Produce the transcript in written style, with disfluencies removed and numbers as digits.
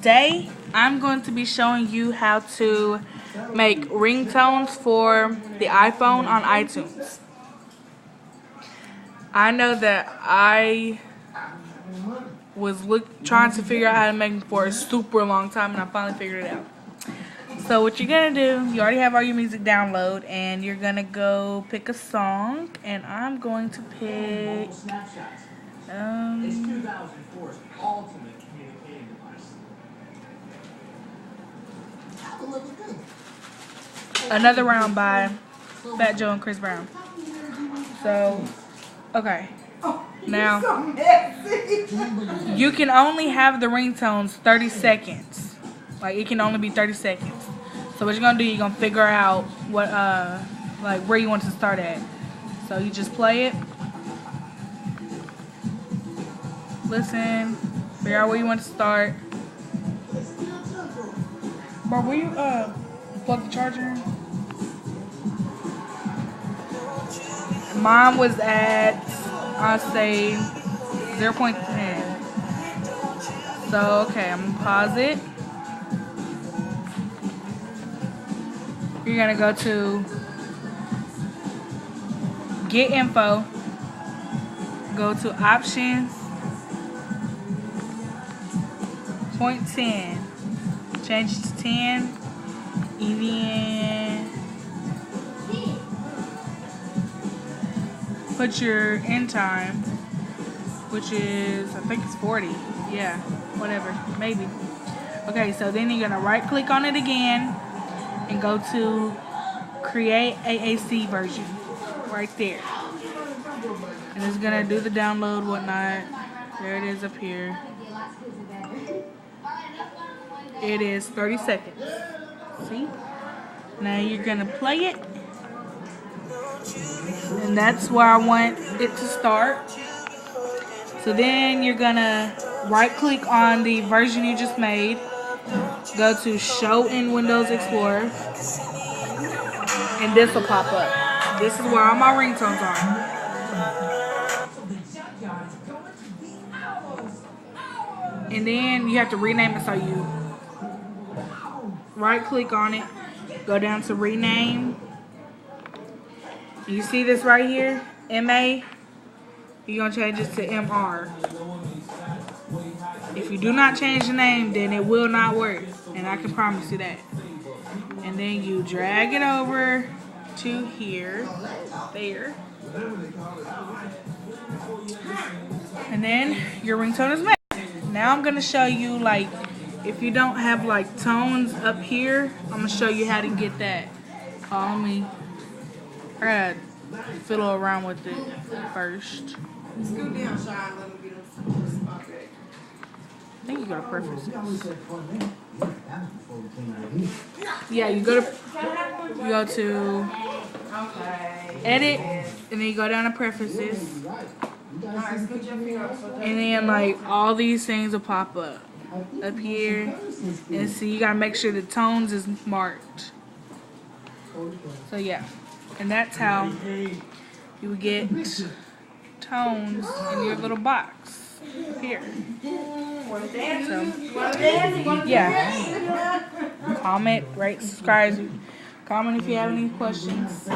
today I'm going to be showing you how to make ringtones for the iPhone on iTunes. I know that I was trying to figure out how to make them for a super long time, and I finally figured it out. So what you're gonna do, you already have all your music download, and you're gonna go pick a song, and I'm going to pick Another Round by Fat Joe and Chris Brown. So, okay. Now, you can only have the ringtones 30 seconds. Like, it can only be 30 seconds. So what you're gonna do, you're gonna figure out what, like where you want to start at. So you just play it, listen, figure out where you want to start. Bro, will you plug the charger in? Mine was at, I'll say 0.10. So okay, I'm gonna pause it. You're gonna go to Get Info, go to Options, 0.10, change it to 10, and then put your end time, which is, I think it's 40, yeah, whatever, maybe. Okay, so then you're gonna right click on it again, and go to Create AAC version right there. And it's gonna do the download, whatnot. There it is up here. It is 30 seconds. See? Now you're gonna play it. And that's where I want it to start. So then you're gonna right click on the version you just made. Go to Show in Windows Explorer, and this will pop up. This is where all my ringtones are. And then you have to rename it, so you right click on it, go down to rename. You see this right here, MA, you're gonna change it to MR. If you do not change the name, then it will not work, and I can promise you that. And then you drag it over to here, there, and then your ringtone is made. Now I'm gonna show you, like, if you don't have like tones up here, I'm gonna show you how to get that. I gotta fiddle around with it first. Scoot down, Sean, let me get him some spot back. I think you go to preferences. Yeah, you go to edit, and then you go down to preferences, and then like all these things will pop up here, and see, you gotta make sure the tones is marked. So yeah, and that's how you would get tones in your little box here. So, yeah. Comment, rate, subscribe. Comment if you have any questions.